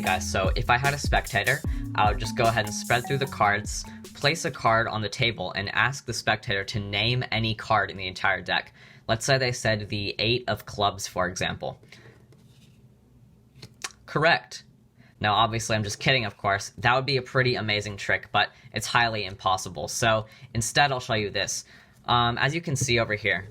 guys, so if I had a spectator, I would just go ahead and spread through the cards, place a card on the table, and ask the spectator to name any card in the entire deck. Let's say they said the 8 of clubs, for example. Correct. Now, obviously, I'm just kidding, of course. That would be a pretty amazing trick, but it's highly impossible. So instead, I'll show you this. As you can see over here,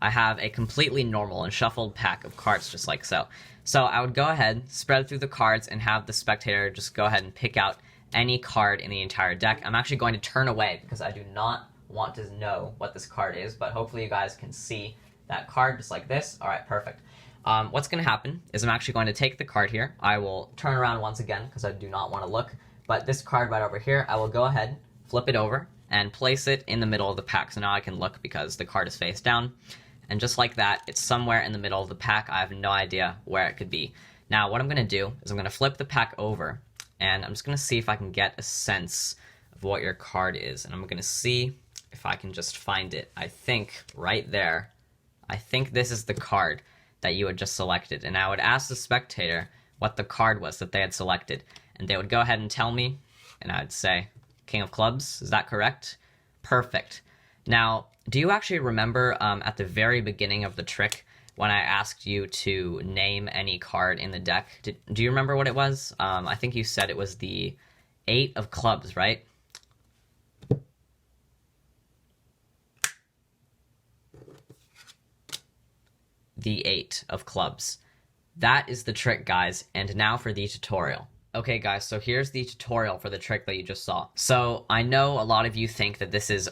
I have a completely normal and shuffled pack of cards, just like so. So I would go ahead, spread through the cards, and have the spectator just go ahead and pick out any card in the entire deck. I'm actually going to turn away because I do not want to know what this card is, but hopefully you guys can see that card just like this. All right, perfect. What's going to happen is I'm actually going to take the card here. I will turn around once again because I do not want to look. But this card right over here, I will go ahead, flip it over, and place it in the middle of the pack. So now I can look because the card is face down. And just like that, it's somewhere in the middle of the pack. I have no idea where it could be. Now, what I'm going to do is I'm going to flip the pack over, and I'm just going to see if I can get a sense of what your card is. And I'm going to see if I can just find it. I think right there, I think this is the card that you had just selected. And I would ask the spectator what the card was that they had selected. And they would go ahead and tell me, and I would say, King of Clubs, is that correct? Perfect. Now, do you actually remember at the very beginning of the trick when I asked you to name any card in the deck? Do you remember what it was? I think you said it was the 8 of clubs, right? The 8 of clubs. That is the trick, guys, and now for the tutorial. Okay, guys, so here's the tutorial for the trick that you just saw. So I know a lot of you think that this is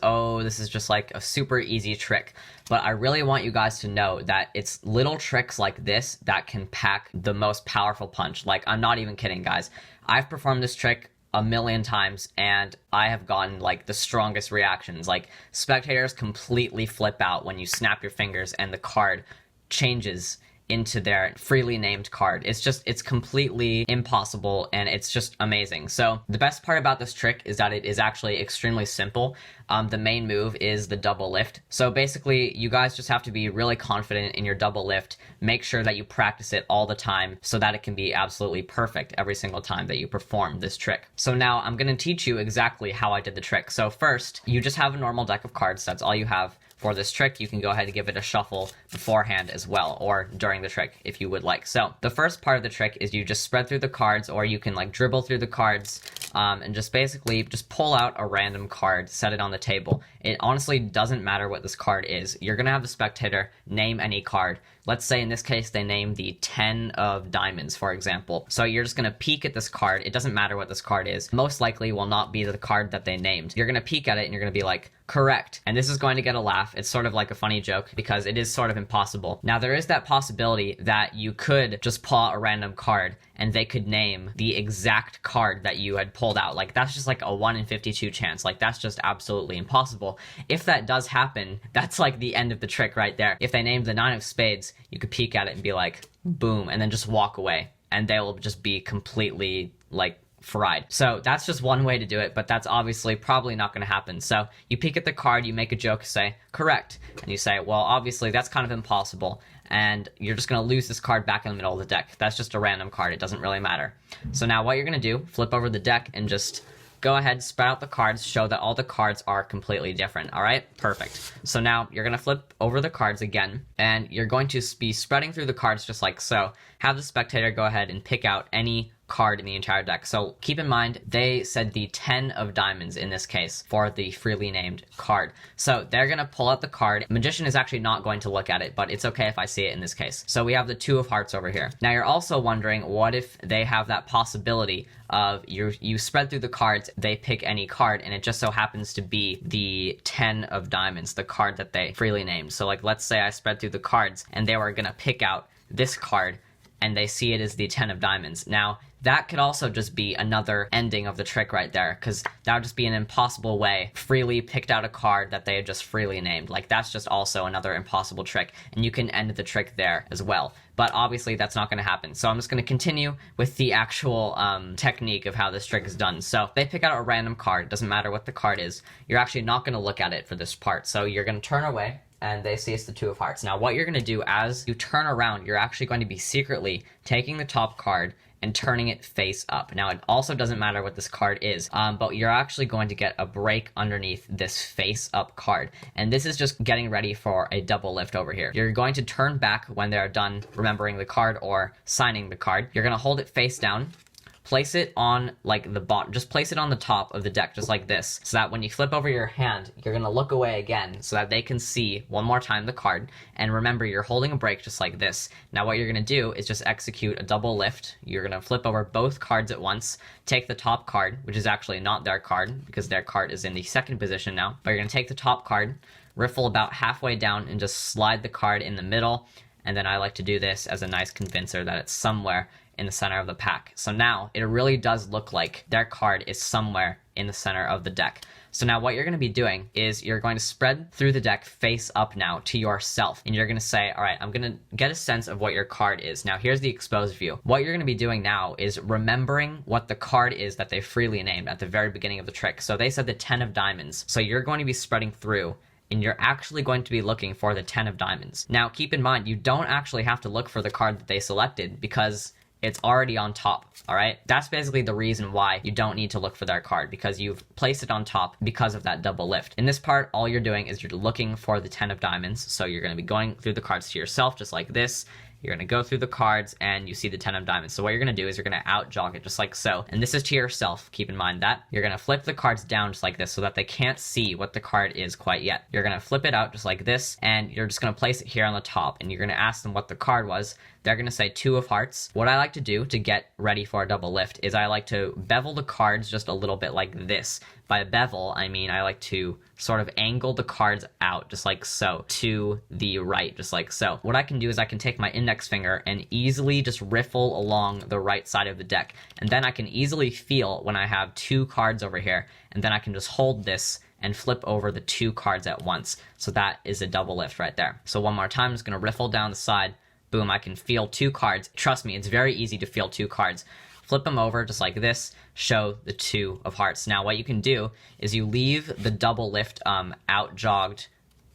just like a super easy trick, but I really want you guys to know that it's little tricks like this that can pack the most powerful punch. Like, I'm not even kidding, guys. I've performed this trick a million times, and I have gotten like the strongest reactions. Like, spectators completely flip out when you snap your fingers and the card changes into their freely named card. It's completely impossible, and it's just amazing. So the best part about this trick is that it is actually extremely simple. The main move is the double lift. So basically, you guys just have to be really confident in your double lift. Make sure that you practice it all the time so that it can be absolutely perfect every single time that you perform this trick. So now I'm going to teach you exactly how I did the trick. So first, you just have a normal deck of cards. That's all you have. For this trick, you can go ahead and give it a shuffle beforehand as well, or during the trick if you would like. So the first part of the trick is you just spread through the cards, or you can like dribble through the cards and just basically just pull out a random card, set it on the table. It honestly doesn't matter what this card is. You're going to have the spectator name any card. Let's say in this case they name the 10 of diamonds, for example. So you're just going to peek at this card. It doesn't matter what this card is. Most likely will not be the card that they named. You're going to peek at it and you're going to be like, correct. And this is going to get a laugh. It's sort of like a funny joke because it is sort of impossible. Now, there is that possibility that you could just pull out a random card and they could name the exact card that you had pulled out. Like, that's just like a 1 in 52 chance. Like, that's just absolutely impossible. If that does happen, that's like the end of the trick right there. If they named the 9 of spades, you could peek at it and be like, boom, and then just walk away. And they will just be completely like fried. So that's just one way to do it, but that's obviously probably not going to happen. So you peek at the card, you make a joke, say, correct. And you say, well, obviously that's kind of impossible. And you're just going to lose this card back in the middle of the deck. That's just a random card. It doesn't really matter. So now what you're going to do, flip over the deck and just go ahead, spread out the cards, show that all the cards are completely different. All right, perfect. So now you're going to flip over the cards again, and you're going to be spreading through the cards just like so. Have the spectator go ahead and pick out any card in the entire deck. So keep in mind, they said the 10 of diamonds in this case for the freely named card. So they're going to pull out the card. Magician is actually not going to look at it, but it's okay if I see it in this case. So we have the 2 of hearts over here. Now you're also wondering, what if they have that possibility of you spread through the cards, they pick any card, and it just so happens to be the 10 of diamonds, the card that they freely named. So like, let's say I spread through the cards and they were going to pick out this card and they see it as the 10 of diamonds. Now, that could also just be another ending of the trick right there, because that would just be an impossible way. Freely picked out a card that they had just freely named. Like, that's just also another impossible trick, and you can end the trick there as well. But obviously, that's not going to happen. So I'm just going to continue with the actual technique of how this trick is done. So they pick out a random card. It doesn't matter what the card is. You're actually not going to look at it for this part. So you're going to turn away, and they see it's the 2 of hearts. Now, what you're going to do as you turn around, you're actually going to be secretly taking the top card and turning it face up. Now, it also doesn't matter what this card is, but you're actually going to get a break underneath this face up card. And this is just getting ready for a double lift over here. You're going to turn back when they're done remembering the card or signing the card. You're going to hold it face down. Place it on like the bottom, just place it on the top of the deck, just like this, so that when you flip over your hand, you're gonna look away again so that they can see one more time the card. And remember, you're holding a break just like this. Now what you're gonna do is just execute a double lift. You're gonna flip over both cards at once, take the top card, which is actually not their card because their card is in the second position now, but you're gonna take the top card, riffle about halfway down and just slide the card in the middle. And then I like to do this as a nice convincer that it's somewhere in the center of the pack. So now it really does look like their card is somewhere in the center of the deck. So now what you're going to be doing is you're going to spread through the deck face up now to yourself. And you're going to say, all right, I'm going to get a sense of what your card is. Now here's the exposed view. What you're going to be doing now is remembering what the card is that they freely named at the very beginning of the trick. So they said the 10 of diamonds. So you're going to be spreading through and you're actually going to be looking for the 10 of diamonds. Now keep in mind, you don't actually have to look for the card that they selected because it's already on top, all right? That's basically the reason why you don't need to look for their card, because you've placed it on top because of that double lift. In this part, all you're doing is you're looking for the 10 of diamonds. So you're going to be going through the cards to yourself, just like this. You're going to go through the cards and you see the 10 of diamonds. So what you're going to do is you're going to out jog it just like so. And this is to yourself. Keep in mind that. You're going to flip the cards down just like this so that they can't see what the card is quite yet. You're going to flip it out just like this and you're just going to place it here on the top and you're going to ask them what the card was. They're going to say 2 of hearts. What I like to do to get ready for a double lift is I like to bevel the cards just a little bit like this. By bevel, I mean I like to sort of angle the cards out just like so to the right, just like so. What I can do is I can take my index finger and easily just riffle along the right side of the deck. And then I can easily feel when I have 2 cards over here. And then I can just hold this and flip over the 2 cards at once. So that is a double lift right there. So one more time, I'm just going to riffle down the side. Boom, I can feel 2 cards. Trust me, it's very easy to feel 2 cards. Flip them over just like this, show the 2 of hearts. Now what you can do is you leave the double lift out jogged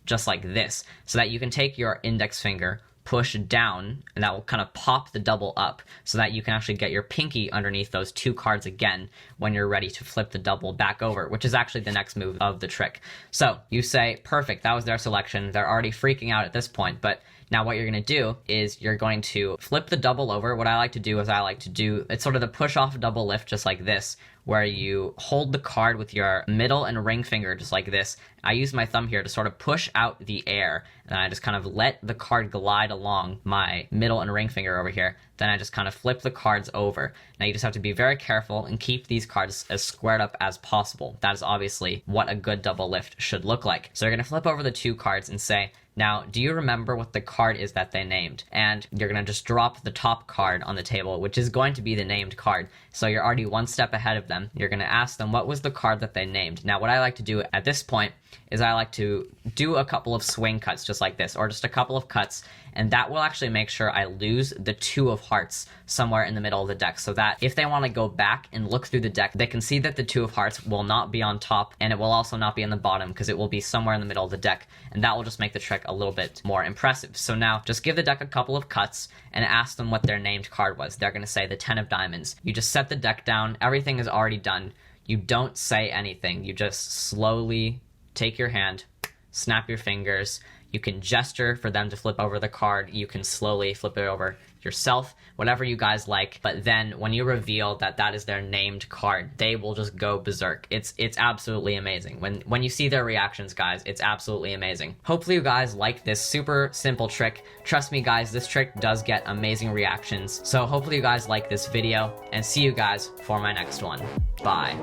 just like this, so that you can take your index finger, push down, and that will kind of pop the double up so that you can actually get your pinky underneath those 2 cards again when you're ready to flip the double back over, which is actually the next move of the trick. So you say, perfect, that was their selection. They're already freaking out at this point, but now what you're going to do is you're going to flip the double over. What I like to do is it's sort of the push off double lift just like this, where you hold the card with your middle and ring finger just like this. I use my thumb here to sort of push out the air, and then I just kind of let the card glide along my middle and ring finger over here. Then I just kind of flip the cards over. Now you just have to be very careful and keep these cards as squared up as possible. That is obviously what a good double lift should look like. So you're going to flip over the 2 cards and say, now, do you remember what the card is that they named? And you're going to just drop the top card on the table, which is going to be the named card. So you're already 1 step ahead of them. You're going to ask them what was the card that they named. Now, what I like to do at this point is I like to do a couple of swing cuts just like this, or just a couple of cuts, and that will actually make sure I lose the 2 of hearts somewhere in the middle of the deck, so that if they want to go back and look through the deck, they can see that the 2 of hearts will not be on top, and it will also not be in the bottom, because it will be somewhere in the middle of the deck, and that will just make the trick a little bit more impressive. So now, just give the deck a couple of cuts, and ask them what their named card was. They're going to say the 10 of diamonds. You just set the deck down, everything is already done. You don't say anything, you just slowly take your hand, snap your fingers. You can gesture for them to flip over the card. You can slowly flip it over yourself, whatever you guys like. But then when you reveal that that is their named card, they will just go berserk. It's absolutely amazing. When you see their reactions, guys, it's absolutely amazing. Hopefully you guys like this super simple trick. Trust me, guys, this trick does get amazing reactions. So hopefully you guys like this video, and see you guys for my next one. Bye.